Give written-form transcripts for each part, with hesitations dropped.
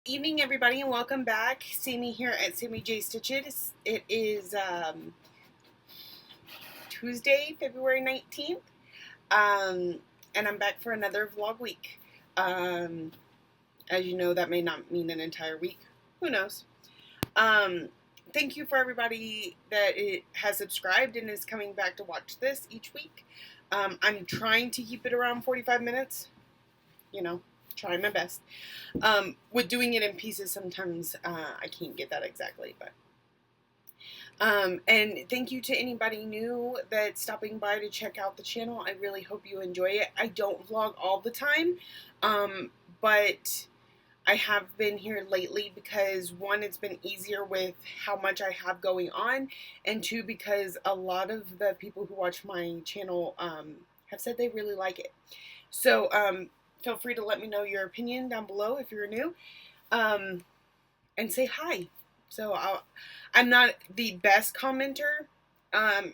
Evening, everybody, and welcome back. Sammy here at Sammy J Stitches. It is Tuesday, February 19th, and I'm back for another vlog week. As you know, that may not mean an entire week. Who knows? Thank you for everybody that has subscribed and is coming back to watch this each week. I'm trying to keep it around 45 minutes. You know, trying my best. With doing it in pieces, sometimes I can't get that exactly, but and thank you to anybody new that's stopping by to check out the channel. I really hope you enjoy it. I don't vlog all the time, but I have been here lately because, one, it's been easier with how much I have going on, and two, because a lot of the people who watch my channel have said they really like it. So feel free to let me know your opinion down below if you're new, and say hi. So I'm not the best commenter at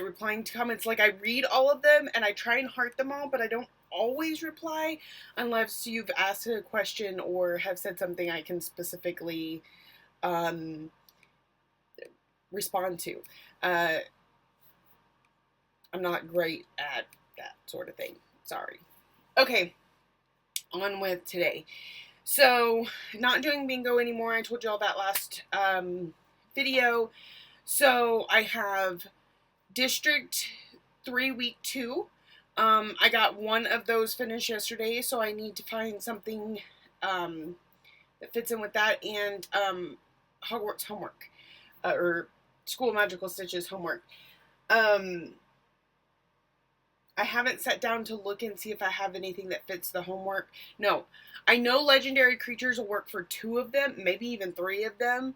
replying to comments. Like, I read all of them and I try and heart them all, but I don't always reply unless you've asked a question or have said something I can specifically respond to. I'm not great at that sort of thing. Sorry. Okay, on with today. So, not doing bingo anymore. I told you all that last video. So, I have District 3 Week 2. I got one of those finished yesterday, so I need to find something that fits in with that, and Hogwarts homework, or School of Magical Stitches homework. I haven't sat down to look and see if I have anything that fits the homework. No. I know Legendary Creatures will work for 2 of them, maybe even 3 of them.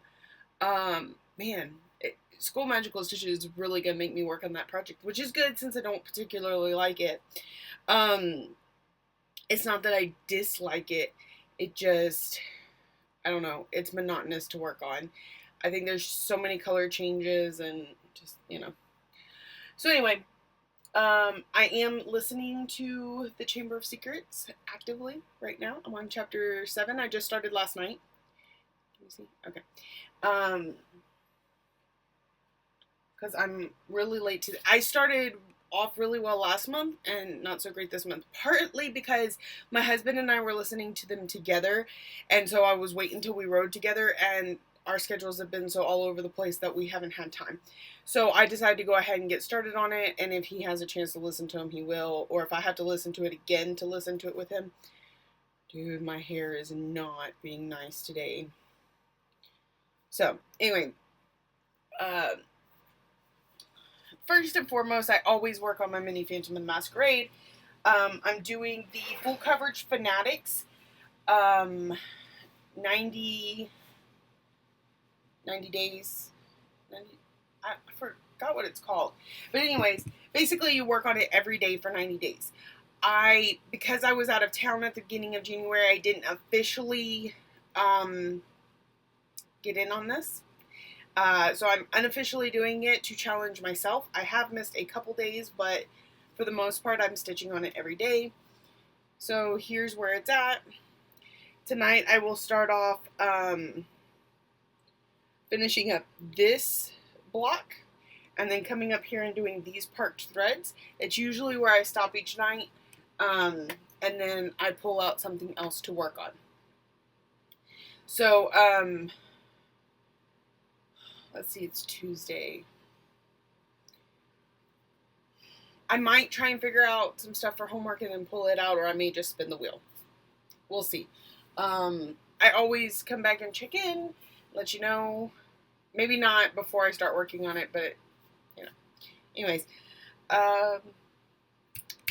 School Magical Stitches is really going to make me work on that project, which is good since I don't particularly like it. It's not that I dislike it. It just, I don't know, it's monotonous to work on. I think there's so many color changes and just, you know. So anyway, I am listening to The Chamber of Secrets actively right now. I'm on chapter 7. I just started last night. Can you see? Okay. Because I'm really late to... I started off really well last month and not so great this month. Partly because my husband and I were listening to them together, and so I was waiting until we rode together, and our schedules have been so all over the place that we haven't had time. So I decided to go ahead and get started on it, and if he has a chance to listen to them, he will. Or if I have to listen to it again to listen to it with him. Dude, my hair is not being nice today. So, anyway. First and foremost, I always work on my mini Phantom of the Masquerade. I'm doing the full coverage Fanatics. 90 days. I forgot what it's called. But anyways, basically you work on it every day for 90 days. Because I was out of town at the beginning of January, I didn't officially get in on this. So I'm unofficially doing it to challenge myself. I have missed a couple days, but for the most part, I'm stitching on it every day. So here's where it's at. Tonight I will start off finishing up this block and then coming up here and doing these parked threads. It's usually where I stop each night, and then I pull out something else to work on. So let's see, it's Tuesday. I might try and figure out some stuff for homework and then pull it out, or I may just spin the wheel. We'll see. I always come back and check in, let you know. Maybe not before I start working on it, but, you know. Anyways,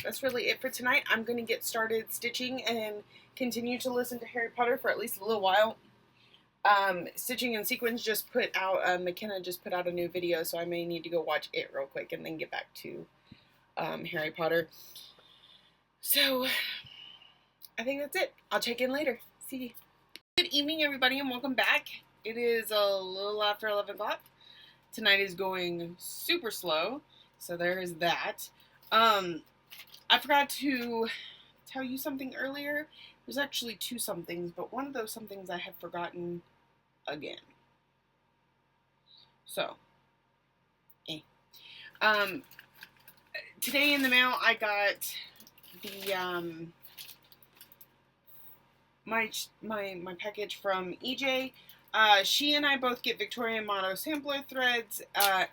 that's really it for tonight. I'm going to get started stitching and continue to listen to Harry Potter for at least a little while. Stitching and Sequins just put out, McKenna just put out a new video, so I may need to go watch it real quick and then get back to Harry Potter. So, I think that's it. I'll check in later. See you. Good evening, everybody, and welcome back. It is a little after 11 o'clock. Tonight is going super slow, so there is that. I forgot to tell you something earlier. There's actually 2 somethings, but one of those somethings I have forgotten again. So, today in the mail I got the my package from EJ. She and I both get Victorian Motto sampler threads,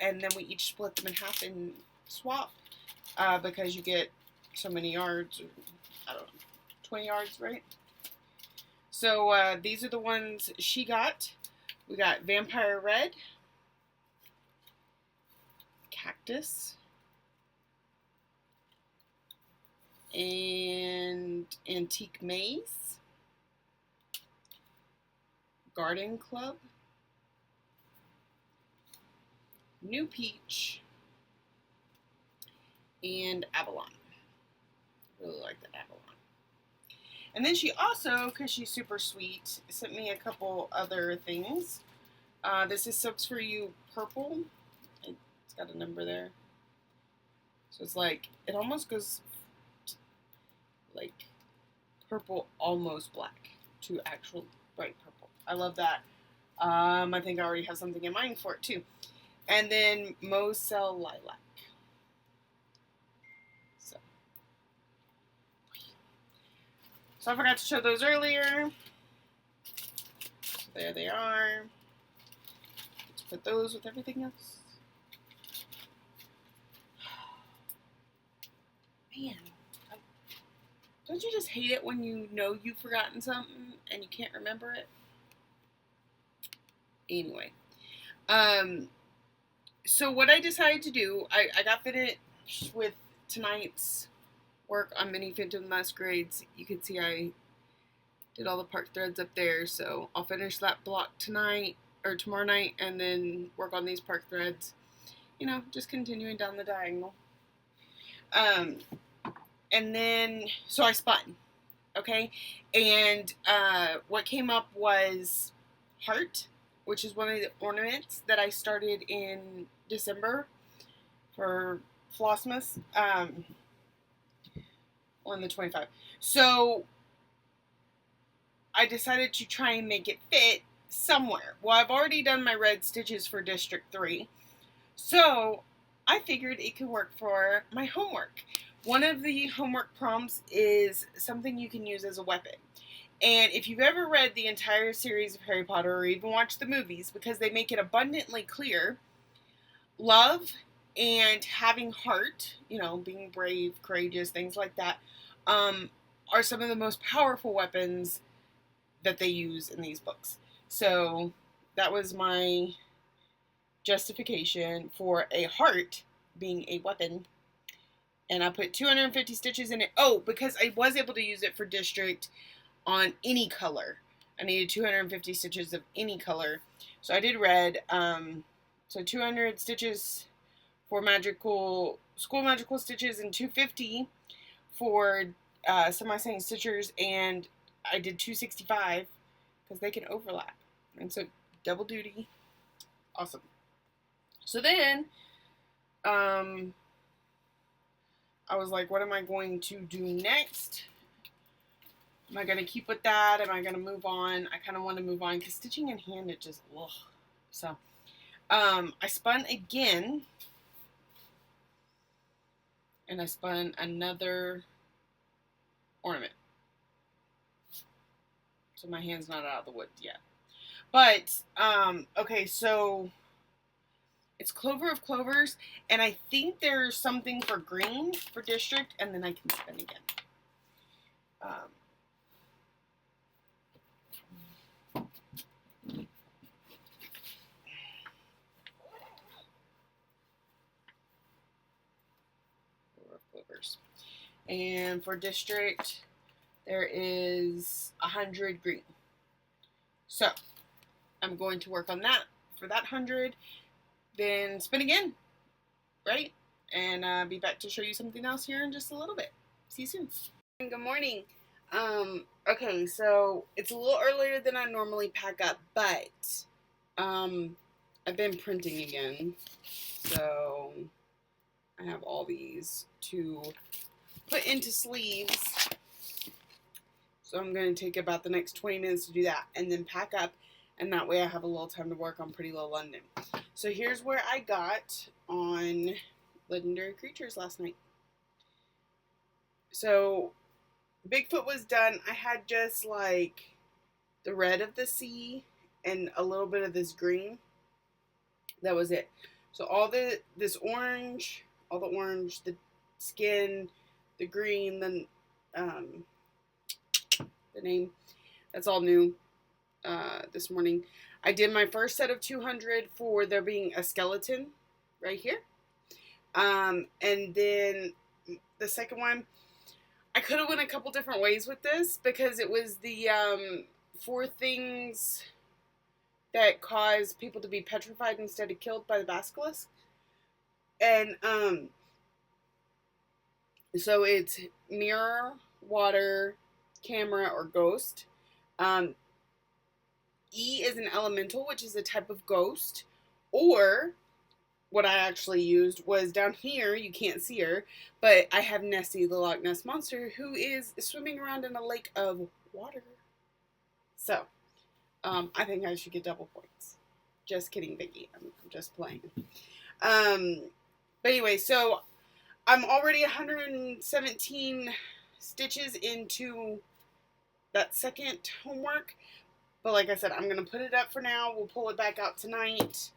and then we each split them in half and swap, because you get so many yards, or, I don't know, 20 yards, right? So these are the ones she got. We got Vampire Red, Cactus, and Antique Maze, Garden Club, New Peach, and Avalon. Really like the Avalon. And then she also, because she's super sweet, sent me a couple other things. This is Silks For You Purple. It's got a number there. So it's like, it almost goes like purple, almost black, to actual bright purple. I love that. I think I already have something in mind for it too. And then Moselle Lilac. So I forgot to show those earlier. So there they are. Let's put those with everything else. Man, don't you just hate it when you know you've forgotten something and you can't remember it? Anyway, so what I decided to do, I got finished with tonight's work on Mini Phantom Masquerades. You can see I did all the part threads up there, so I'll finish that block tonight or tomorrow night and then work on these part threads, you know, just continuing down the diagonal. And then so I spun, okay, and what came up was Heart, which is one of the ornaments that I started in December for Flossmas on the 25. So I decided to try and make it fit somewhere. Well, I've already done my red stitches for District 3, so I figured it could work for my homework. One of the homework prompts is something you can use as a weapon. And if you've ever read the entire series of Harry Potter or even watched the movies, because they make it abundantly clear, love and having heart, you know, being brave, courageous, things like that, are some of the most powerful weapons that they use in these books. So that was my justification for a heart being a weapon. And I put 250 stitches in it. Oh, because I was able to use it for District on any color. I needed 250 stitches of any color. So I did red. So 200 stitches for school magical stitches and 250 for semi-sane stitchers. And I did 265 because they can overlap. And so double duty. Awesome. So then, I was like, what am I going to do next? Am I going to keep with that? Am I going to move on? I kind of want to move on because stitching in hand, it just, ugh. So, I spun again. And I spun another ornament. So my hand's not out of the wood yet. But, okay, so it's Clover of Clovers, and I think there's something for green for District, and then I can spin again. Clover of Clovers. And for District, there is 100 green. So, I'm going to work on that for that 100. Then spin again, right? And be back to show you something else here in just a little bit. See you soon. Good morning. Okay, so it's a little earlier than I normally pack up, but I've been printing again. So I have all these to put into sleeves. So I'm going to take about the next 20 minutes to do that and then pack up, and that way I have a little time to work on Pretty Little London. So here's where I got on Legendary Creatures last night. So Bigfoot was done. I had just like the red of the sea and a little bit of this green. That was it. So all this orange, all the orange, the skin, the green, then the name, that's all new this morning. I did my first set of 200 for there being a skeleton right here. And then the second one, I could have went a couple different ways with this because it was the 4 things that cause people to be petrified instead of killed by the basilisk. And so it's mirror, water, camera, or ghost. E is an elemental, which is a type of ghost. Or what I actually used was down here, you can't see her, but I have Nessie, the Loch Ness Monster, who is swimming around in a lake of water. So, I think I should get double points. Just kidding, Vicky. I'm just playing. But anyway, so I'm already 117 stitches into that second homework. But like I said, I'm going to put it up for now. We'll pull it back out tonight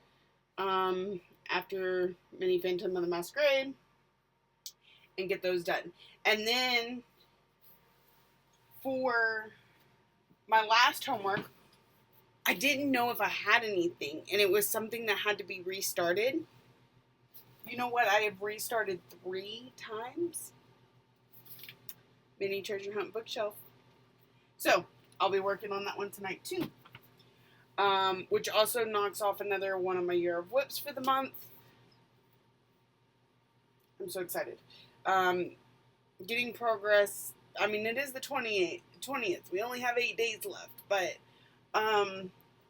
after Mini Phantom of the Masquerade and get those done. And then for my last homework, I didn't know if I had anything, and it was something that had to be restarted. You know what? I have restarted 3 times. Mini Treasure Hunt bookshelf. So, I'll be working on that one tonight, too. Which also knocks off another one of my Year of Whips for the month. I'm so excited. Getting progress. I mean, it is the 20th. We only have 8 days left. But,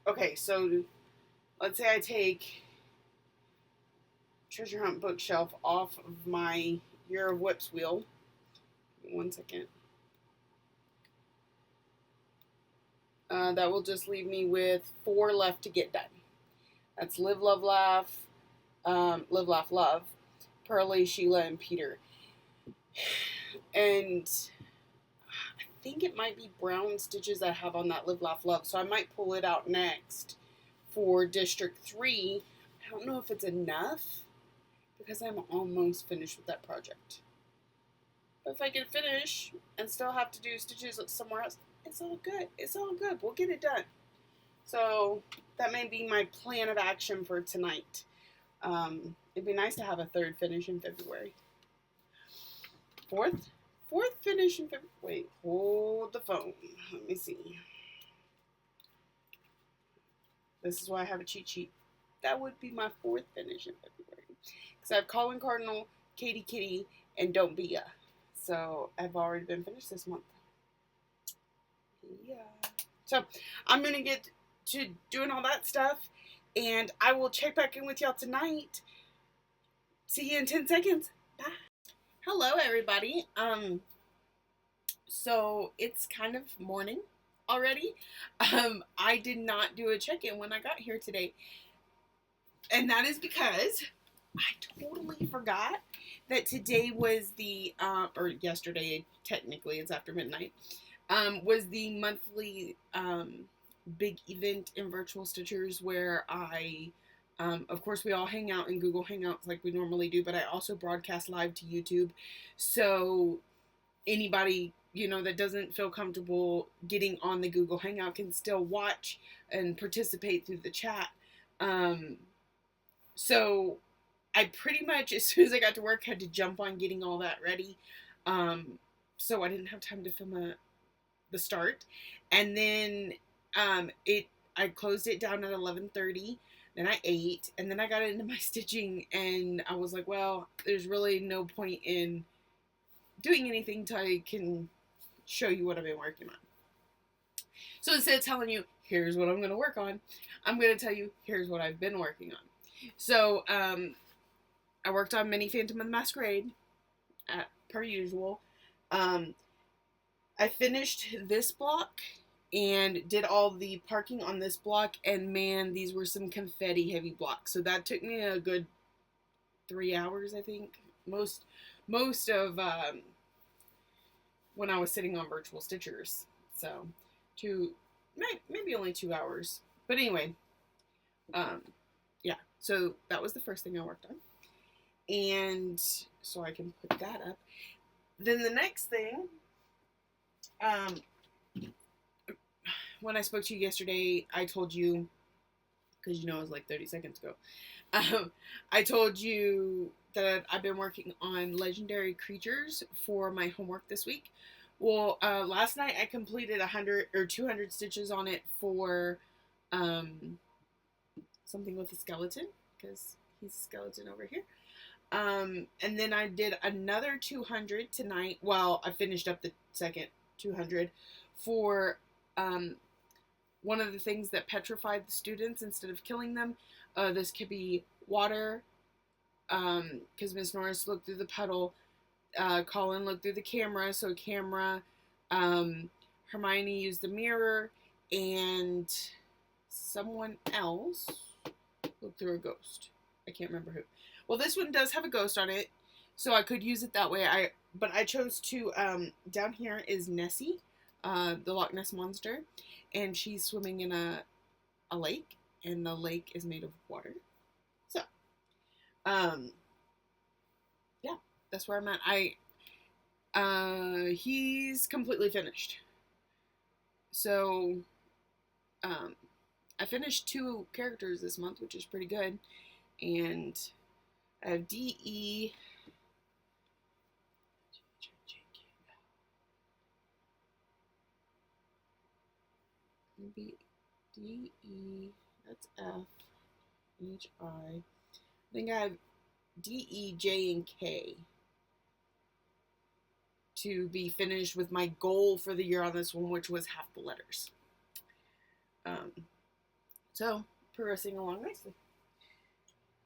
okay, so let's say I take Treasure Hunt bookshelf off of my Year of Whips wheel. 1 second. That will just leave me with 4 left to get done. That's Live, Love, Laugh, Live, Laugh, Love, Pearly, Sheila, and Peter. And I think it might be brown stitches I have on that Live, Laugh, Love, so I might pull it out next for District 3. I don't know if it's enough because I'm almost finished with that project. But if I can finish and still have to do stitches somewhere else, it's all good. It's all good. We'll get it done. So that may be my plan of action for tonight. It'd be nice to have a 3rd finish in February. 4th finish in February. Wait, hold the phone. Let me see. This is why I have a cheat sheet. That would be my 4th finish in February. Because I have Colin Cardinal, Katie Kitty, and Don't Be Ya. So I've already been finished this month. Yeah. So I'm going to get to doing all that stuff, and I will check back in with y'all tonight. See you in 10 seconds. Bye. Hello, everybody. So it's kind of morning already. I did not do a check-in when I got here today, and that is because I totally forgot that today was the, or yesterday, technically it's after midnight, was the monthly big event in Virtual Stitchers where I, of course, we all hang out in Google Hangouts like we normally do, but I also broadcast live to YouTube. So anybody, that doesn't feel comfortable getting on the Google Hangout can still watch and participate through the chat. So I pretty much, as soon as I got to work, had to jump on getting all that ready. So I didn't have time to film the start. And then I closed it down at 11:30. Then I ate, and then I got into my stitching, and I was like, well, there's really no point in doing anything until I can show you what I've been working on. So instead of telling you, here's what I'm going to work on, I'm going to tell you, here's what I've been working on. So, I worked on Mini Phantom of the Masquerade, per usual. I finished this block and did all the parking on this block, and man, these were some confetti heavy blocks. So that took me a good 3 hours, I think. Most of when I was sitting on virtual stitchers. So maybe only 2 hours. But anyway, yeah. So that was the first thing I worked on. And so I can put that up. Then the next thing, when I spoke to you yesterday, I told you, because it was like 30 seconds ago, I told you that I've been working on legendary creatures for my homework this week. Well, last night I completed 100 or 200 stitches on it for something with a skeleton, because he's a skeleton over here. And then I did another 200 tonight. Well, I finished up the second 200 for one of the things that petrified the students instead of killing them. This could be water, because Miss Norris looked through the puddle. Colin looked through the camera, so camera. Hermione used the mirror, and someone else looked through a ghost. I can't remember who. Well, this one does have a ghost on it, so I could use it that way. But I chose to, down here is Nessie, the Loch Ness Monster, and she's swimming in a lake, and the lake is made of water. So, yeah, that's where I'm at. He's completely finished. So, I finished 2 characters this month, which is pretty good, and I have D.E. D.E. That's F. H.I. I think I have D.E., J, and K to be finished with my goal for the year on this one, which was half the letters. So, progressing along nicely.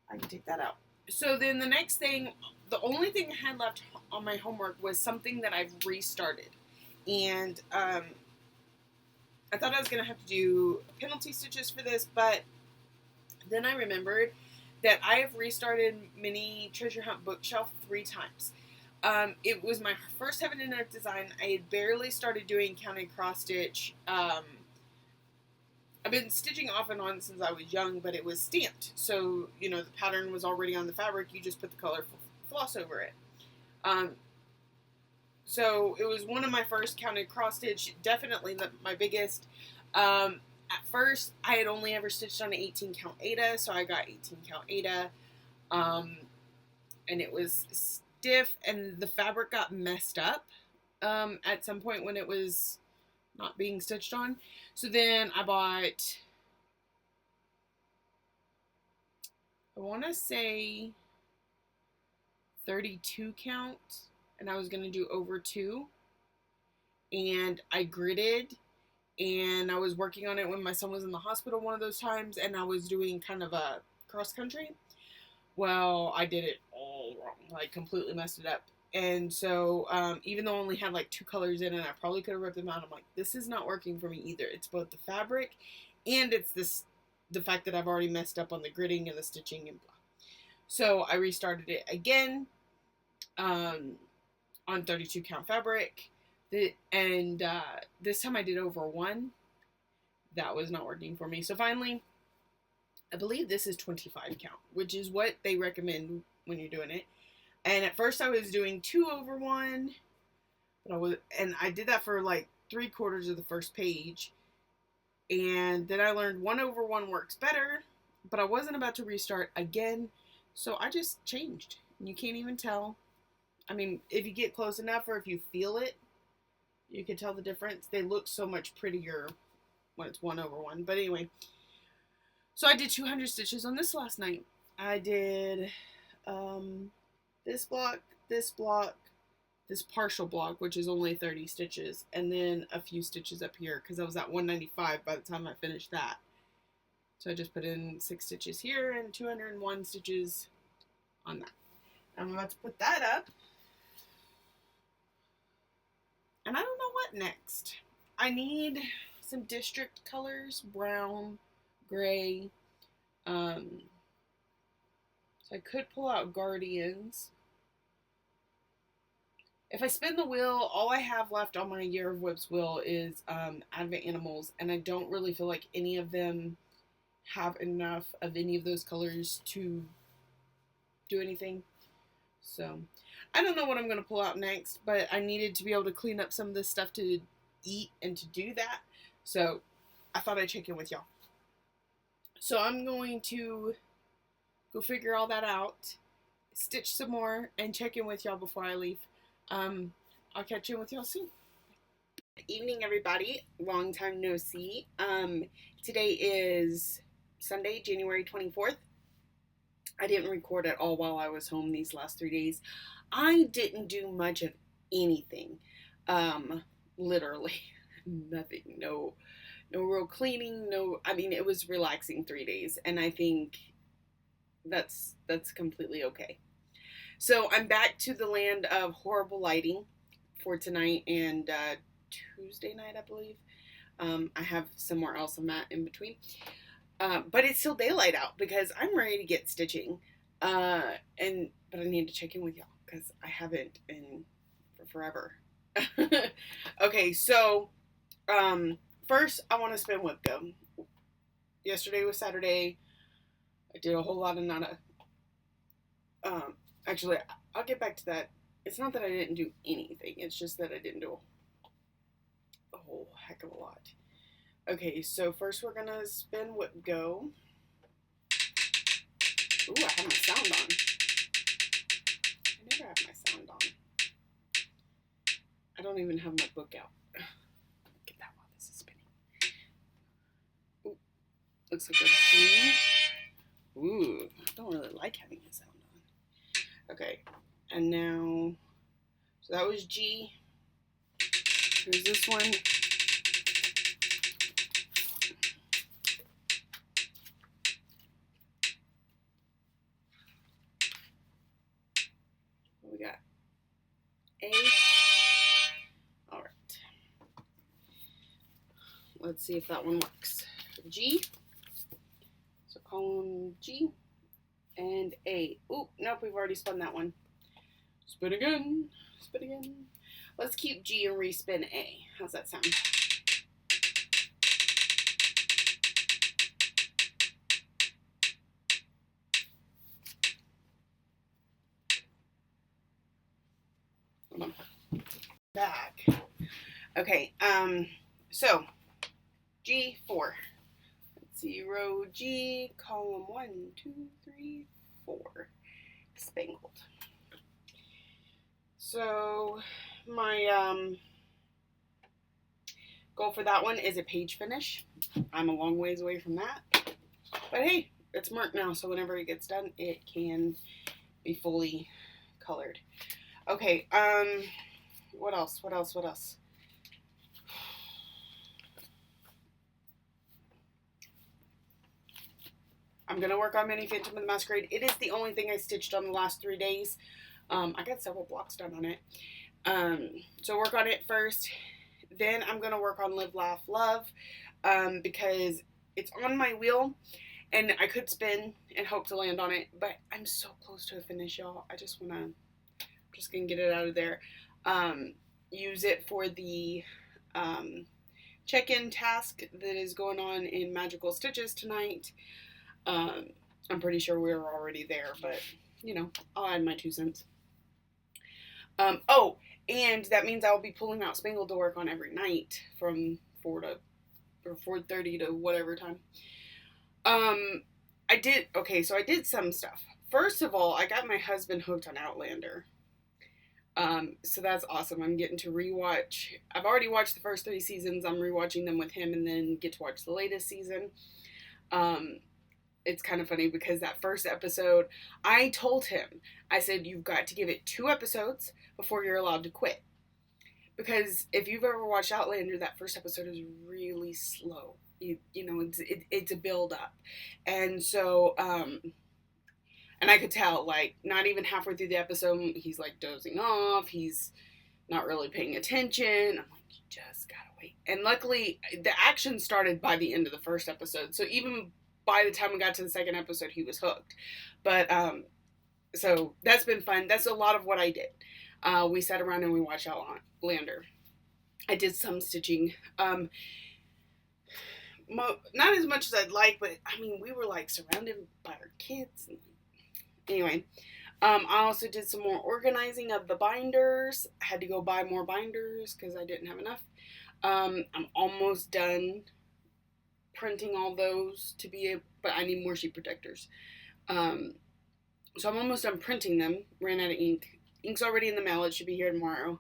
I can take that out. So then the next thing, the only thing I had left on my homework was something that I've restarted. And I thought I was going to have to do penalty stitches for this, but then I remembered that I have restarted Mini Treasure Hunt Bookshelf 3 times. It was my first Heaven and Earth design. I had barely started doing counted cross stitch. I've been stitching off and on since I was young, but it was stamped. So, the pattern was already on the fabric. You just put the colorful floss over it. So it was one of my first counted cross stitch, definitely my biggest. At first, I had only ever stitched on an 18 count Aida, so I got 18 count Aida. And it was stiff, and the fabric got messed up at some point when it was not being stitched on. So then I bought, I want to say 32 count, and I was going to do over 2. And I gridded, and I was working on it when my son was in the hospital one of those times, and I was doing kind of a cross country. Well, I did it all wrong. I completely messed it up. And so, even though I only had like 2 colors in, and I probably could have ripped them out, I'm like, this is not working for me either. It's both the fabric, and it's the fact that I've already messed up on the gridding and the stitching and blah. So I restarted it again, on 32 count fabric, and this time I did over 1. That was not working for me. So finally, I believe this is 25 count, which is what they recommend when you're doing it. And at first I was doing 2 over 1, but I did that for like 3/4 of the first page. And then I learned 1 over 1 works better, but I wasn't about to restart again. So I just changed. And you can't even tell. I mean, if you get close enough, or if you feel it, you can tell the difference. They look so much prettier when it's 1 over 1. But anyway, so I did 200 stitches on this last night. I did this block, this partial block, which is only 30 stitches, and then a few stitches up here, because I was at 195 by the time I finished that. So I just put in 6 stitches here and 201 stitches on that. I'm about to put that up. And I don't know what What next? I need some district colors, brown, gray. So I could pull out Guardians. If I spin the wheel, all I have left on my Year of Whips wheel is Advent Animals, and I don't really feel like any of them have enough of any of those colors to do anything. So I don't know what I'm going to pull out next, but I needed to be able to clean up some of this stuff to eat and to do that. So I thought I'd check in with y'all. So I'm going to go figure all that out, stitch some more, and check in with y'all before I leave. I'll catch in with y'all soon. Good evening, everybody. Long time no see. Today is Sunday, January 24th. I didn't record at all while I was home these last 3 days. I didn't do much of anything. Literally nothing. No real cleaning. It was relaxing 3 days, and I think that's completely okay. So I'm back to the land of horrible lighting for tonight and Tuesday night, I believe. I have somewhere else I'm at in between. But it's still daylight out because I'm ready to get stitching. But I need to check in with y'all because I haven't for forever. Okay, so first I want to spin whip gum. Yesterday was Saturday. I did a whole lot of nada. Actually, I'll get back to that. It's not that I didn't do anything. It's just that I didn't do a whole heck of a lot. Okay, so first we're gonna spin whip go. Ooh, I have my sound on. I never have my sound on. I don't even have my book out. Get that while this is spinning. Ooh, looks like a G. Ooh, I don't really like having the sound on. Okay, and now, so that was G. Here's this one. What we got? A. All right. Let's see if that one works. G. So column G and A. Ooh, nope, we've already spun that one. Spin again. Spin again. Let's keep G and respin A. How's that sound? Hold on. Back. Okay, so G4. Let's see, row G, column 1, 2, 3, 4. Spangled. So my goal for that one is a page finish. I'm a long ways away from that. But hey, it's marked now, so whenever it gets done, it can be fully colored. Okay, what else? I'm going to work on Mini Phantom of the Masquerade. It is the only thing I stitched on the last 3 days. I got several blocks done on it. So work on it first. Then I'm going to work on Live, Laugh, Love because it's on my wheel and I could spin and hope to land on it. But I'm so close to a finish, y'all. I'm just going to get it out of there. Use it for the check-in task that is going on in Magical Stitches tonight. I'm pretty sure we're already there, but, you know, I'll add my 2 cents. Oh, and that means I'll be pulling out Spangled to work on every night from 4:30 to whatever time. I did some stuff. First of all, I got my husband hooked on Outlander. So that's awesome. I'm getting to rewatch. I've already watched the first 3 seasons. I'm rewatching them with him and then get to watch the latest season. It's kind of funny because that first episode, I told him, I said, you've got to give it 2 episodes before you're allowed to quit. Because if you've ever watched Outlander, that first episode is really slow. It's a build up. And so, and I could tell, like, not even halfway through the episode, he's like dozing off. He's not really paying attention. I'm like, just gotta wait. And luckily, the action started by the end of the first episode. So even by the time we got to the second episode, he was hooked. But, so that's been fun. That's a lot of what I did. We sat around and we watched Outlander. I did some stitching. Not as much as I'd like, but I mean, we were like surrounded by our kids. Anyway, I also did some more organizing of the binders. I had to go buy more binders because I didn't have enough. I'm almost done printing all those but I need more sheet protectors. So I'm almost done printing them. Ran out of ink. Ink's already in the mail. It should be here tomorrow.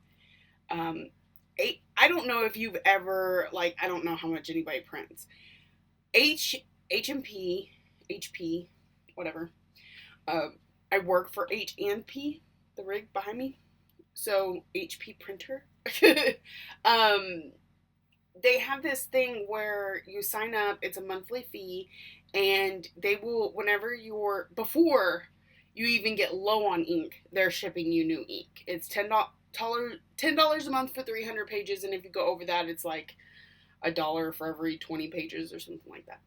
I don't know if you've ever, like, I don't know how much anybody prints. HP, whatever. I work for H&P, the rig behind me. So, HP printer. They have this thing where you sign up, it's a monthly fee, and they will, before you even get low on ink, they're shipping you new ink. It's $10 a month for 300 pages, and if you go over that, it's like $1 for every 20 pages or something like that.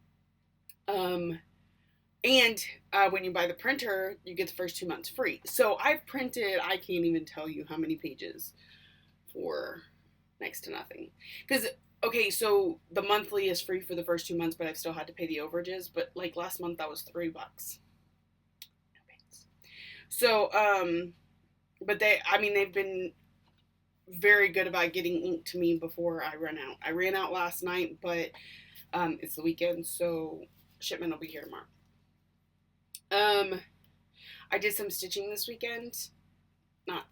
And when you buy the printer, you get the first 2 months free. So I've printed, I can't even tell you how many pages for next to nothing. Because, okay, so the monthly is free for the first 2 months, but I've still had to pay the overages. But like last month, that was $3. So, but they've been very good about getting ink to me before I run out. I ran out last night, but it's the weekend, so shipment will be here tomorrow. I did some stitching this weekend. I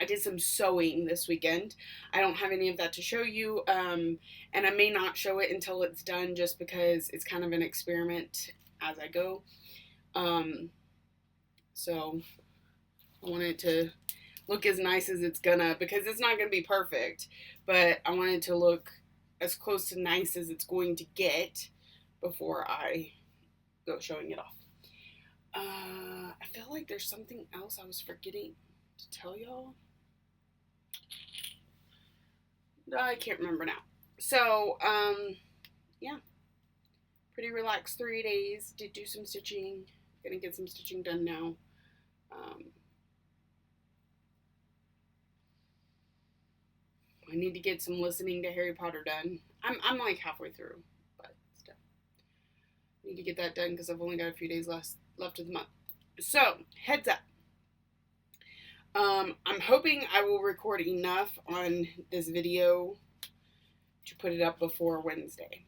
did some sewing this weekend. I don't have any of that to show you, and I may not show it until it's done just because it's kind of an experiment as I go. So I want it to look as nice as it's gonna, because it's not gonna be perfect, but I want it to look as close to nice as it's going to get before I go showing it off. I feel like there's something else I was forgetting to tell y'all. I can't remember now. So, yeah. Pretty relaxed 3 days. Did do some stitching. Gonna get some stitching done now. I need to get some listening to Harry Potter done. I'm like halfway through, but still. I need to get that done because I've only got a few days left of the month. So, heads up. I'm hoping I will record enough on this video to put it up before Wednesday.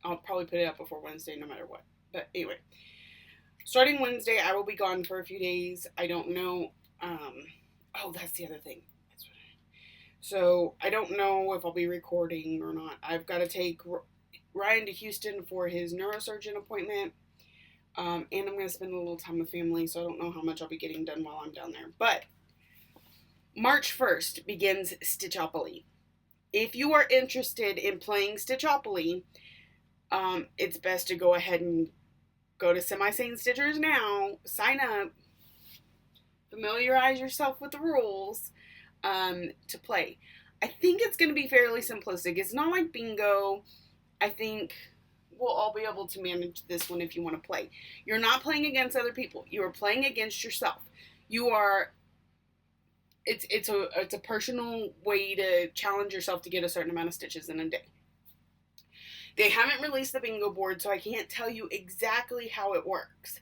I'll probably put it up before Wednesday no matter what. But anyway, starting Wednesday, I will be gone for a few days. I don't know. Oh, that's the other thing. So I don't know if I'll be recording or not. I've got to take Ryan to Houston for his neurosurgeon appointment. And I'm going to spend a little time with family, so I don't know how much I'll be getting done while I'm down there. But March 1st begins Stitchopoly. If you are interested in playing Stitchopoly, it's best to go ahead and go to Semi-Sane Stitchers now, sign up, familiarize yourself with the rules to play. I think it's going to be fairly simplistic. It's not like bingo. I think we'll all be able to manage this one if you want to play. You're not playing against other people. You are playing against yourself. You are... It's a personal way to challenge yourself to get a certain amount of stitches in a day. They haven't released the bingo board, so I can't tell you exactly how it works.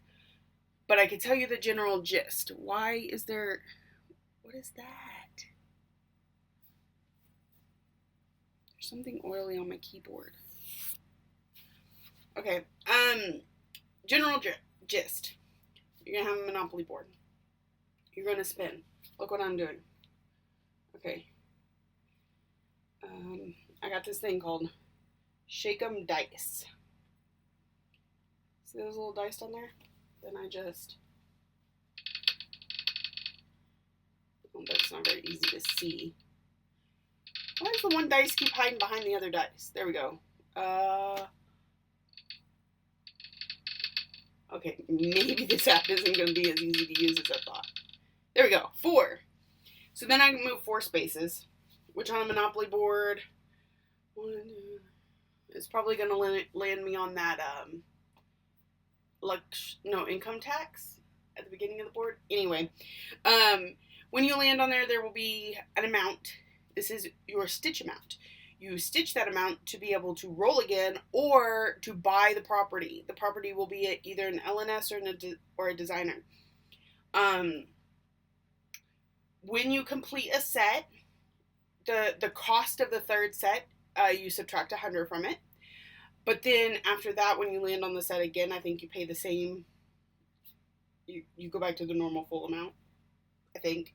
But I can tell you the general gist. What is that? There's something oily on my keyboard. Okay, general gist. You're gonna have a Monopoly board. You're gonna spin. Look what I'm doing. Okay. I got this thing called Shake 'em Dice. See those little dice down there? Then I just... Oh, that's not very easy to see. Why does the one dice keep hiding behind the other dice? There we go. Okay, maybe this app isn't going to be as easy to use as I thought. There we go. 4. So then I can move 4 spaces. which on a Monopoly board, it's probably going to land me on that, income tax at the beginning of the board. Anyway, when you land on there, there will be an amount. This is your stitch amount. You stitch that amount to be able to roll again or to buy the property. The property will be either an LNS or a designer. When you complete a set, the cost of the third set, you subtract 100 from it. But then after that, when you land on the set again, I think you pay the same. You go back to the normal full amount, I think.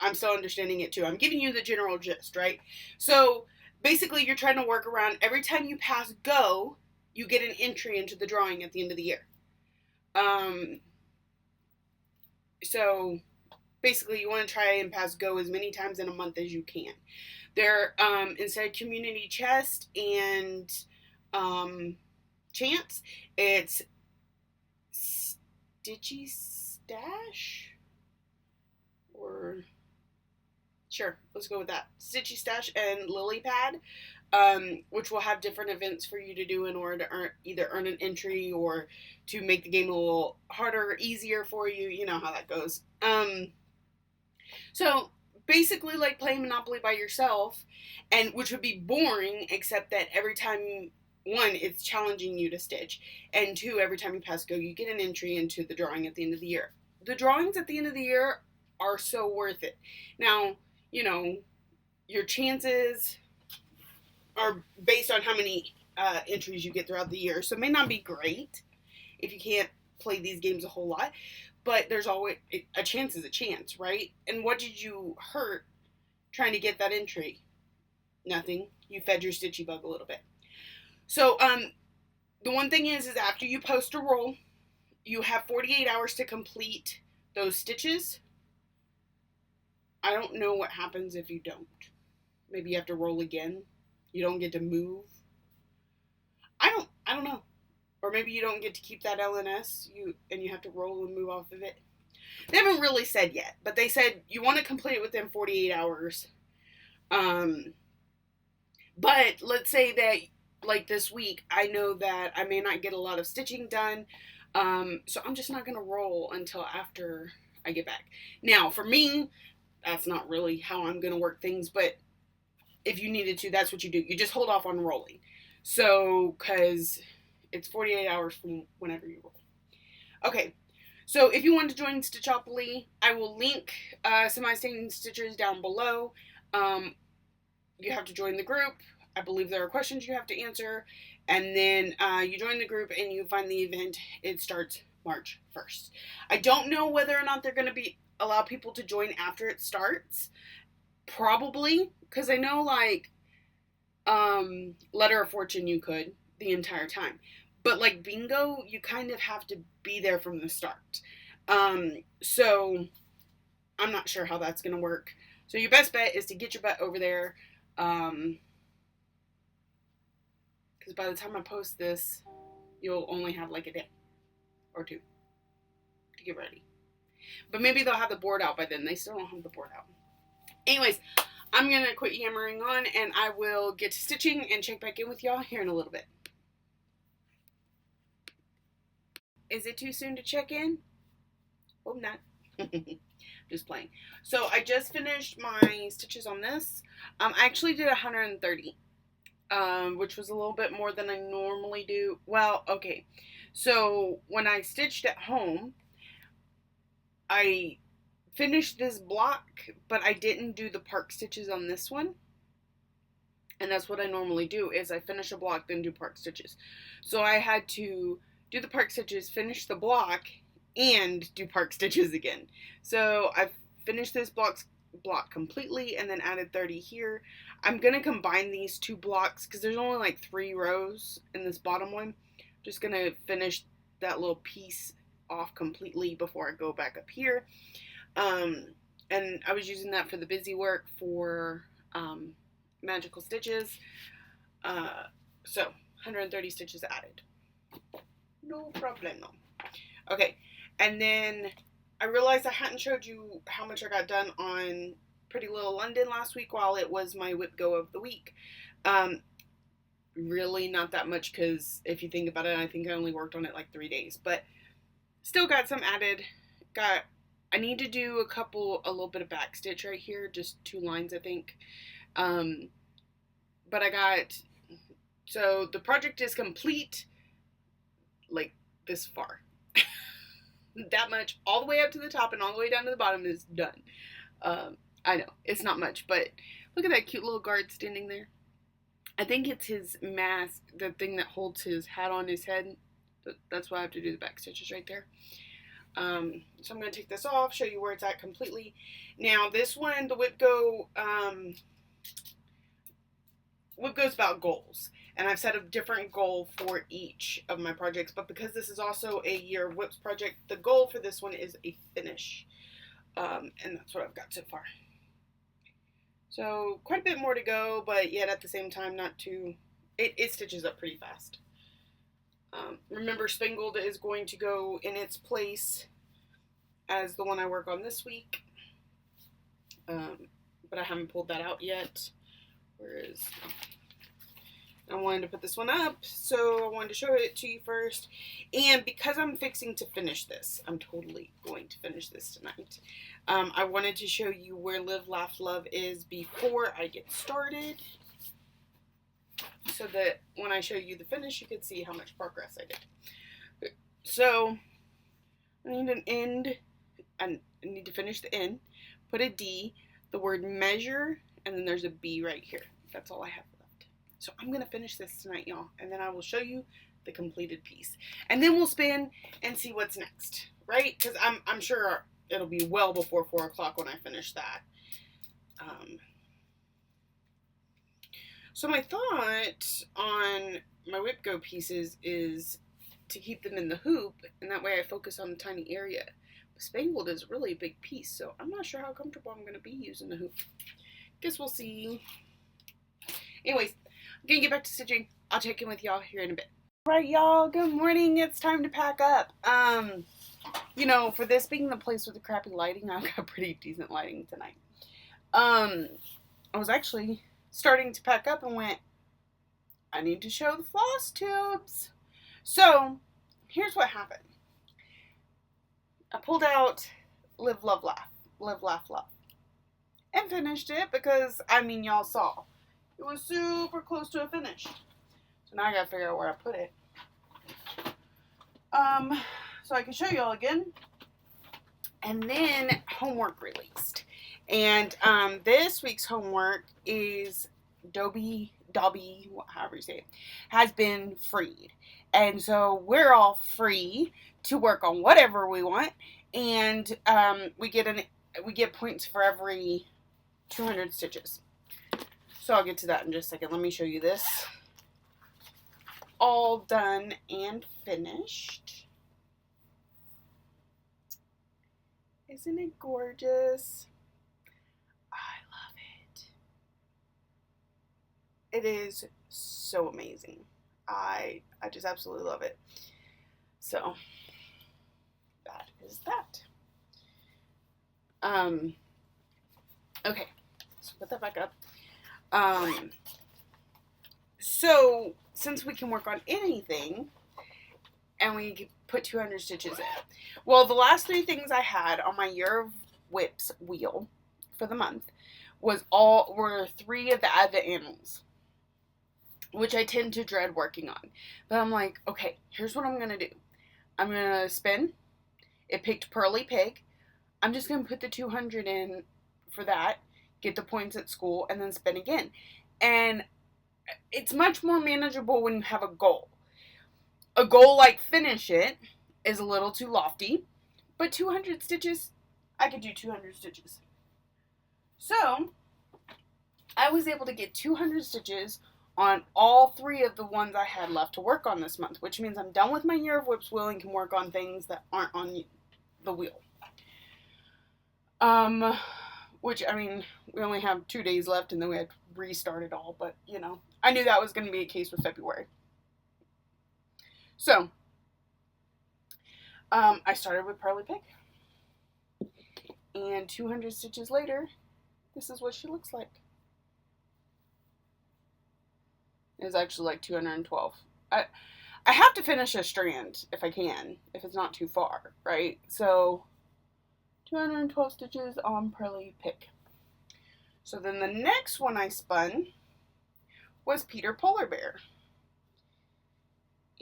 I'm still understanding it too. I'm giving you the general gist, right? So basically you're trying to work around every time you pass go, you get an entry into the drawing at the end of the year. So basically you want to try and pass go as many times in a month as you can. There, instead of community chest and chance, it's Stitchy Stash? Or sure, let's go with that. Stitchy Stash and Lily Pad, which will have different events for you to do in order to either earn an entry or to make the game a little harder or easier for you. You know how that goes. So basically like playing Monopoly by yourself, and which would be boring, except that every time, one, it's challenging you to stitch, and two, every time you pass go, you get an entry into the drawing at the end of the year. The drawings at the end of the year are so worth it. Now, you know, your chances are based on how many entries you get throughout the year, so it may not be great if you can't play these games a whole lot, but there's always a chance is a chance, right? And what did you hurt trying to get that entry? Nothing. You fed your stitchy bug a little bit. So the one thing is after you post a roll, you have 48 hours to complete those stitches. I don't know what happens if you don't. Maybe you have to roll again. You don't get to move. I don't know. Or maybe you don't get to keep that LNS, and you have to roll and move off of it. They haven't really said yet, but they said you want to complete it within 48 hours. But let's say that, like this week, I know that I may not get a lot of stitching done, so I'm just not going to roll until after I get back. Now, for me, that's not really how I'm going to work things, but if you needed to, that's what you do. You just hold off on rolling. So, because it's 48 hours from whenever you roll. Okay, so if you want to join Stitchopoly, I will link semi-stain stitchers down below. You have to join the group. I believe there are questions you have to answer. And then you join the group and you find the event. It starts March 1st. I don't know whether or not they're going to allow people to join after it starts. Probably, because I know, like, Letter of Fortune you could the entire time. But, like, bingo, you kind of have to be there from the start. So, I'm not sure how that's going to work. So, your best bet is to get your butt over there. Because by the time I post this, you'll only have, like, a day or two to get ready. But maybe they'll have the board out by then. They still don't have the board out. Anyways, I'm going to quit yammering on, and I will get to stitching and check back in with y'all here in a little bit. Is it too soon to check in? Hope not. Just playing. So I just finished my stitches on this. I actually did 130, which was a little bit more than I normally do. Well, okay. So when I stitched at home, I finished this block, but I didn't do the park stitches on this one. And that's what I normally do, is I finish a block, then do park stitches. So I had to do the park stitches, finish the block, and do park stitches again. So I finished this block completely and then added 30 here. I'm going to combine these two blocks because there's only like 3 rows in this bottom one. I'm just going to finish that little piece off completely before I go back up here. And I was using that for the busy work for magical stitches. So 130 stitches added. No problemo. Okay, and then I realized I hadn't showed you how much I got done on Pretty Little London last week while it was my whip go of the week. Really not that much because if you think about it, I think I only worked on it like 3 days, but still got some added. I need to do a little bit of back stitch right here, just 2 lines I think. But so the project is complete, like this far. That much, all the way up to the top and all the way down to the bottom is done. I know, it's not much, but look at that cute little guard standing there. I think it's his mask, the thing that holds his hat on his head. That's why I have to do the back stitches right there. So I'm going to take this off, show you where it's at completely. Now this one, the whip go's about goals. And I've set a different goal for each of my projects. But because this is also a Year of Whips project, the goal for this one is a finish. And that's what I've got so far. So quite a bit more to go, but yet at the same time not too... It stitches up pretty fast. Remember, Spangled is going to go in its place as the one I work on this week. But I haven't pulled that out yet. Whereas I wanted to put this one up, so I wanted to show it to you first. And because I'm fixing to finish this, I'm totally going to finish this tonight. I wanted to show you where Live, Laugh, Love is before I get started, so that when I show you the finish, you can see how much progress I did. So I need an end. I need to finish the end. Put a D, the word measure, and then there's a B right here. That's all I have left. So I'm going to finish this tonight, y'all, and then I will show you the completed piece. And then we'll spin and see what's next, right? Because I'm sure it'll be well before 4 o'clock when I finish that. So my thought on my whip go pieces is to keep them in the hoop, and that way I focus on the tiny area. Spangled is really a big piece, so I'm not sure how comfortable I'm going to be using the hoop. Guess we'll see. Anyways, I'm going to get back to stitching. I'll check in with y'all here in a bit. Alright, y'all, good morning. It's time to pack up. You know, for this being the place with the crappy lighting, I've got pretty decent lighting tonight. I was actually starting to pack up and went, I need to show the Flosstubes. So, here's what happened. I pulled out Live, Love, Laugh. Live, Laugh, Love. And finished it because, I mean, y'all saw. It was super close to a finish. So now I gotta figure out where I put it. So I can show y'all again. And then homework released. And this week's homework is Dobby, however you say it, has been freed. And so we're all free to work on whatever we want. And we get points for every 200 stitches. So I'll get to that in just a second. Let me show you this. All done and finished. Isn't it gorgeous? I love it. It is so amazing. I just absolutely love it. So that is that. Okay, so put that back up. So since we can work on anything, and we can put 200 stitches in. Well, the last 3 things I had on my Year of Whips wheel for the month were 3 of the Advent animals, which I tend to dread working on. But I'm like, okay, here's what I'm gonna do. I'm gonna spin. It picked Pearly Pig. I'm just gonna put the 200 in for that, get the points at school, and then spin again. And it's much more manageable when you have a goal. A goal like finish it is a little too lofty, but 200 stitches, I could do 200 stitches. So I was able to get 200 stitches on all 3 of the ones I had left to work on this month, which means I'm done with my Year of Whips wheel and can work on things that aren't on the wheel. Which, I mean, we only have 2 days left and then we had to restart it all, but, you know, I knew that was going to be a case with February. So, I started with Pearly Pig, and 200 stitches later, this is what she looks like. It's actually like 212. I have to finish a strand if I can, if it's not too far, right? So 212 stitches on Pearly Pick. So then the next one I spun was Peter Polar Bear.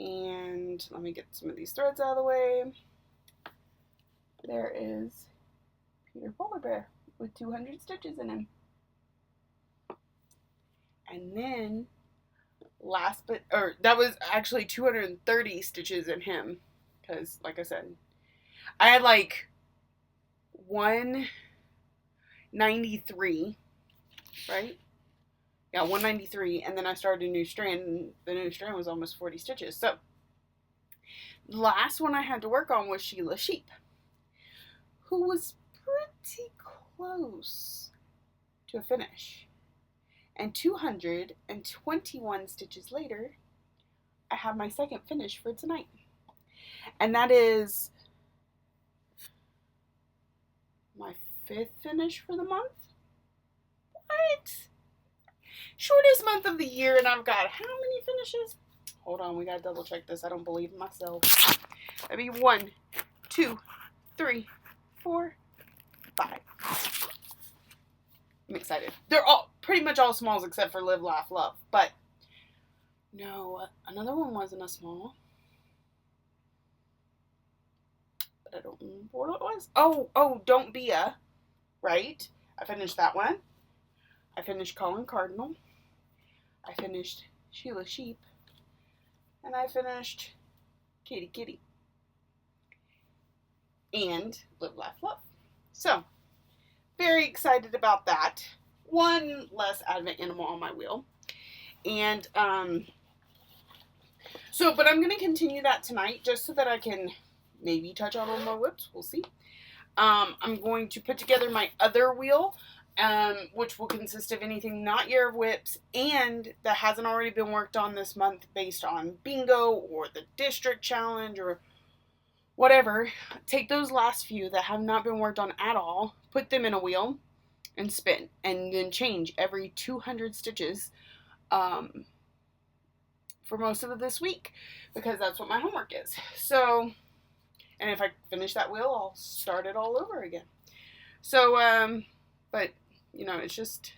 And let me get some of these threads out of the way. There is Peter Polar Bear with 200 stitches in him. And then that was actually 230 stitches in him. Because, like I said, I had like 193, right? Yeah, 193, and then I started a new strand, and the new strand was almost 40 stitches. So, the last one I had to work on was Sheila Sheep, who was pretty close to a finish. And 221 stitches later, I have my second finish for tonight. And that is my 5th finish for the month. What? Shortest month of the year, and I've got how many finishes? Hold on, we gotta double check this. I don't believe in myself. That'd be 1, 2, 3, 4, 5. I'm excited. They're all pretty much all smalls except for Live, Laugh, Love. But no, another one wasn't a small. But I don't remember what it was. Oh, Don't Be a, right? I finished that one. I finished Colin Cardinal. I finished Sheila Sheep. And I finished Kitty Kitty. And Live, Laugh, Love. So, very excited about that. One less advent animal on my wheel. And, but I'm going to continue that tonight just so that I can maybe touch on all my whips. We'll see. I'm going to put together my other wheel, which will consist of anything not Year of Whips and that hasn't already been worked on this month based on bingo or the district challenge or whatever. Take those last few that have not been worked on at all, put them in a wheel and spin, and then change every 200 stitches for most of this week, because that's what my homework is. So, and if I finish that wheel, I'll start it all over again. So, but, you know, it's just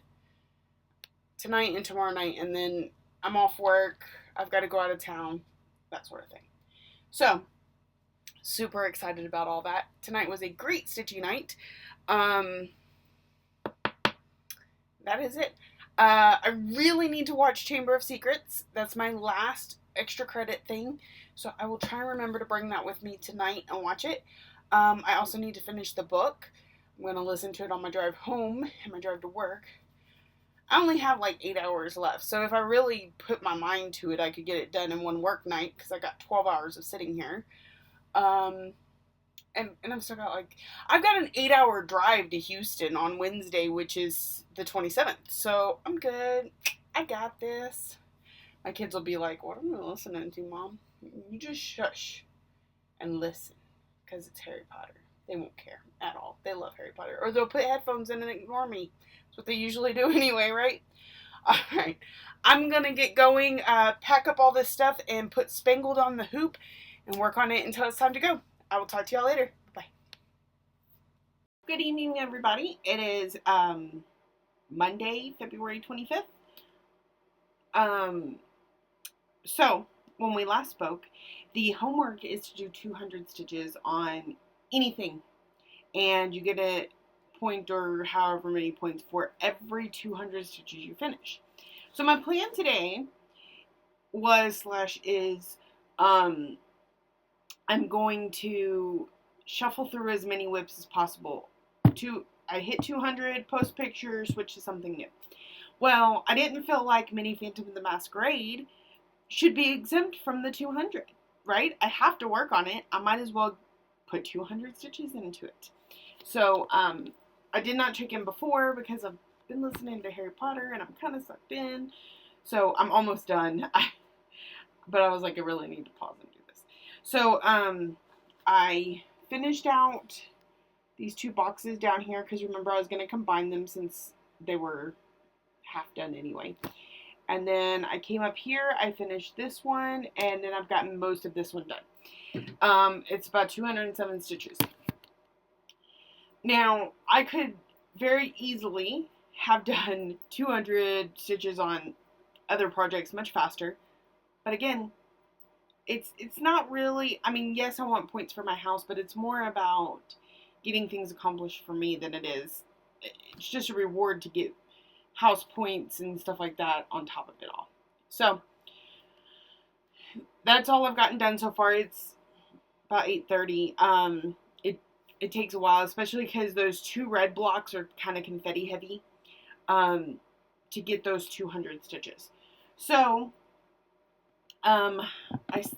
tonight and tomorrow night, and then I'm off work, I've got to go out of town, that sort of thing. So, super excited about all that. Tonight was a great stitchy night. That is it. I really need to watch Chamber of Secrets. That's my last extra credit thing. So I will try and remember to bring that with me tonight and watch it. I also need to finish the book. I'm going to listen to it on my drive home and my drive to work. I only have like 8 hours left. So if I really put my mind to it, I could get it done in one work night because I got 12 hours of sitting here. And I'm still got I've got an 8-hour drive to Houston on Wednesday, which is the 27th. So I'm good. I got this. My kids will be like, what am I listening to, Mom? You just shush and listen, because it's Harry Potter. They won't care at all. They love Harry Potter. Or they'll put headphones in and ignore me. That's what they usually do anyway, right? All right. I'm going to get going, pack up all this stuff, and put Spangled on the hoop and work on it until it's time to go. I will talk to y'all later. Bye. Good evening, everybody. It is Monday, February 25th. So, when we last spoke, the homework is to do 200 stitches on anything. And you get a point or however many points for every 200 stitches you finish. So my plan today is I'm going to shuffle through as many whips as possible. I hit 200, post pictures, switch to something new. Well, I didn't feel like Mini Phantom of the Masquerade should be exempt from the 200, right? I have to work on it. I might as well put 200 stitches into it. So, I did not check in before because I've been listening to Harry Potter and I'm kind of sucked in. So, I'm almost done. But I was like, I really need to pause and do this. So, I finished out these two boxes down here because remember I was going to combine them since they were half done anyway. And then I came up here, I finished this one, and then I've gotten most of this one done. It's about 207 stitches. Now, I could very easily have done 200 stitches on other projects much faster. But again, it's not really, I mean, yes, I want points for my house, but it's more about getting things accomplished for me than it is. It's just a reward to get house points and stuff like that on top of it all. So, that's all I've gotten done so far. It's about 8:30. It takes a while, especially because those 2 red blocks are kind of confetti heavy, to get those 200 stitches. So, and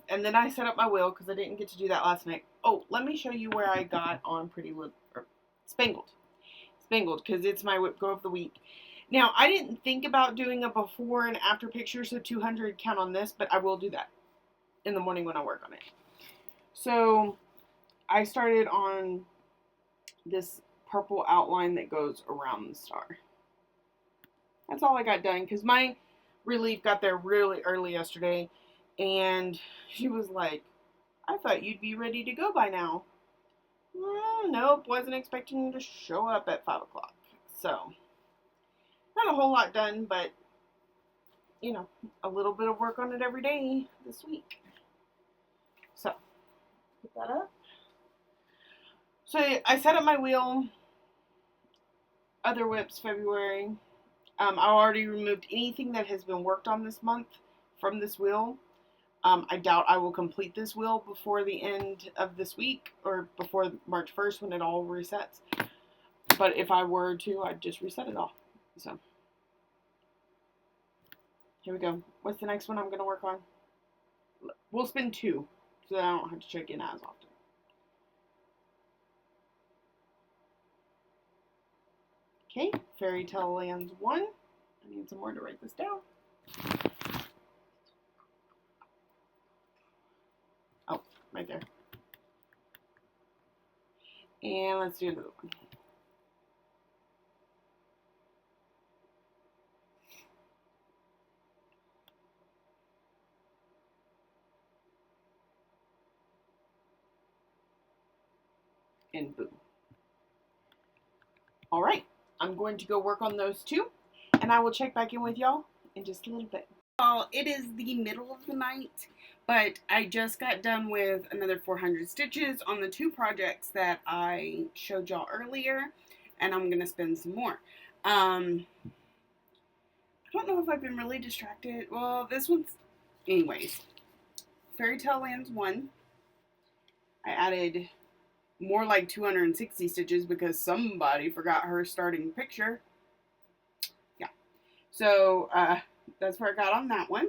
then I set up my wheel because I didn't get to do that last night. Oh, let me show you where I got on Spangled, because it's my whip go of the week. Now, I didn't think about doing a before and after picture, so 200 count on this, but I will do that in the morning when I work on it. So, I started on this purple outline that goes around the star. That's all I got done, because my relief got there really early yesterday, and she was like, I thought you'd be ready to go by now. Nope, wasn't expecting you to show up at 5 o'clock. So, not a whole lot done, but, you know, a little bit of work on it every day this week. So, put that up. So, I set up my wheel, other whips, February. I already removed anything that has been worked on this month from this wheel. I doubt I will complete this wheel before the end of this week or before March 1st when it all resets. But if I were to, I'd just reset it all. So, here we go. What's the next one I'm going to work on? We'll spin 2 so that I don't have to check in as often. Okay, Fairy Tale Lands 1. I need some more to write this down. Oh, right there. And let's do another one. And boom. All right, I'm going to go work on those 2, and I will check back in with y'all in just a little bit. Well, it is the middle of the night, but I just got done with another 400 stitches on the 2 projects that I showed y'all earlier, and I'm going to spin some more. I don't know if I've been really distracted. Well, this one's... Anyways, Fairy Tale Lands 1, I added more like 260 stitches because somebody forgot her starting picture. Yeah. So, that's where I got on that one.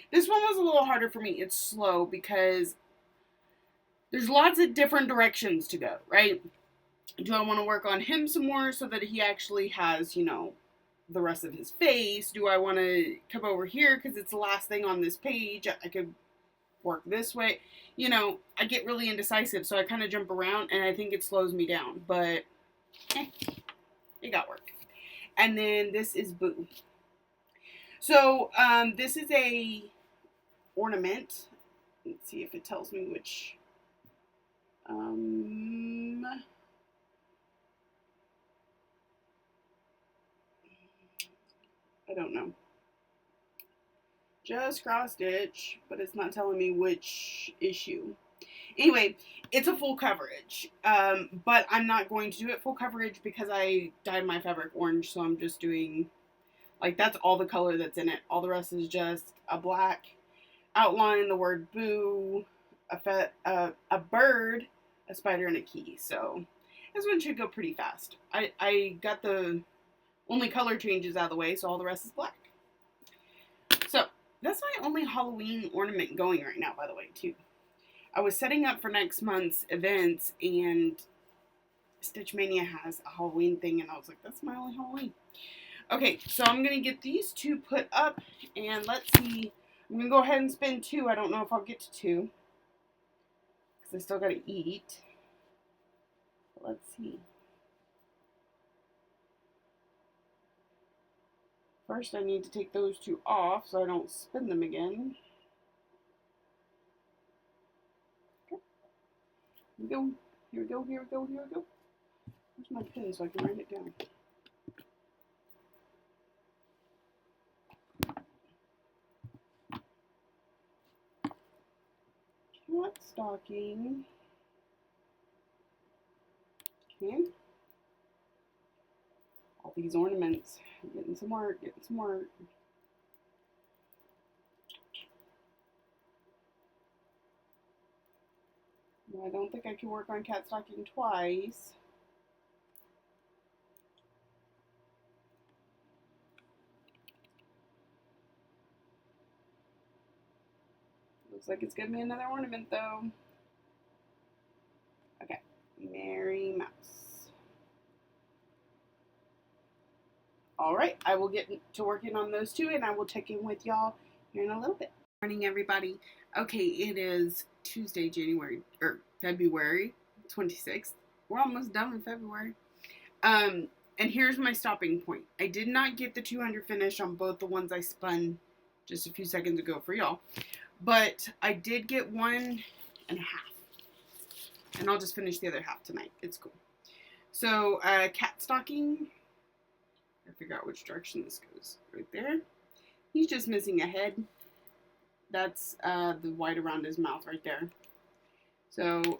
This one was a little harder for me. It's slow because there's lots of different directions to go, right? Do I want to work on him some more so that he actually has, you know, the rest of his face? Do I want to come over here because it's the last thing on this page? I could work this way. You know, I get really indecisive, so I kind of jump around, and I think it slows me down. But, it got work. And then this is Boo. So, this is a ornament. Let's see if it tells me which. I don't know. Just cross stitch, but it's not telling me which issue. Anyway, it's a full coverage, but I'm not going to do it full coverage because I dyed my fabric orange, so I'm just doing, like, that's all the color that's in it. All the rest is just a black outline, the word boo, a bird, a spider, and a key. So this one should go pretty fast. I got the only color changes out of the way, so all the rest is black. So that's my only Halloween ornament going right now, by the way, too. I was setting up for next month's events, and Stitch Mania has a Halloween thing, and I was like, that's my only Halloween. Okay, so I'm going to get these 2 put up, and let's see. I'm going to go ahead and spin 2. I don't know if I'll get to 2, because I still got to eat. Let's see. First, I need to take those two off so I don't spin them again. Okay. Here we go. Here we go. Here we go. Here we go. Where's my pen so I can write it down? Cat stocking. Okay. All these ornaments. Getting some work. Getting some work. Well, I don't think I can work on cat stocking twice. Looks like it's gonna be another ornament though. Okay, Mary Mouse. Alright, I will get to working on those two and I will check in with y'all here in a little bit. Good morning, everybody. Okay, it is Tuesday, February 26th. We're almost done with February. And here's my stopping point. I did not get the 200 finish on both the ones I spun just a few seconds ago for y'all. But I did get 1.5. And I'll just finish the other half tonight. It's cool. So, cat stocking. I figure out which direction this goes. Right there. He's just missing a head. That's the white around his mouth right there. So,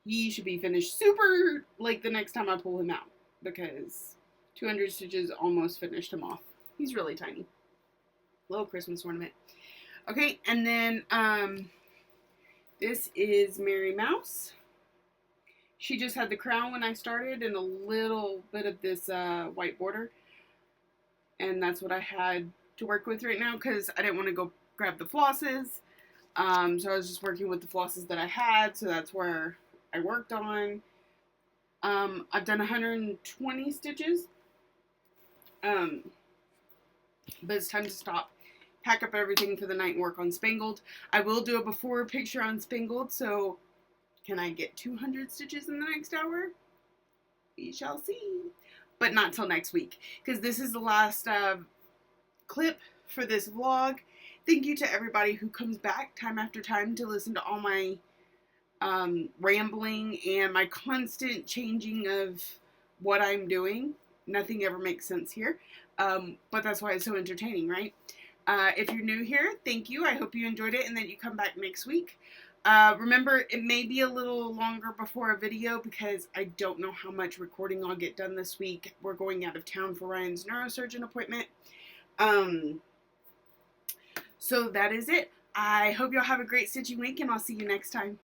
he should be finished super, like, the next time I pull him out. Because 200 stitches almost finished him off. He's really tiny. Little Christmas ornament. Okay, and then, this is Mary Mouse. She just had the crown when I started and a little bit of this white border. And that's what I had to work with right now because I didn't want to go grab the flosses. So I was just working with the flosses that I had. So that's where I worked on. I've done 120 stitches. But it's time to stop. Pack up everything for the night and work on Spangled. I will do a before picture on Spangled, so can I get 200 stitches in the next hour? We shall see. But not till next week, because this is the last clip for this vlog. Thank you to everybody who comes back time after time to listen to all my rambling and my constant changing of what I'm doing. Nothing ever makes sense here, but that's why it's so entertaining, right? If you're new here, thank you. I hope you enjoyed it and that you come back next week. Remember, it may be a little longer before a video because I don't know how much recording I'll get done this week. We're going out of town for Ryan's neurosurgeon appointment. So that is it. I hope y'all have a great stitching week and I'll see you next time.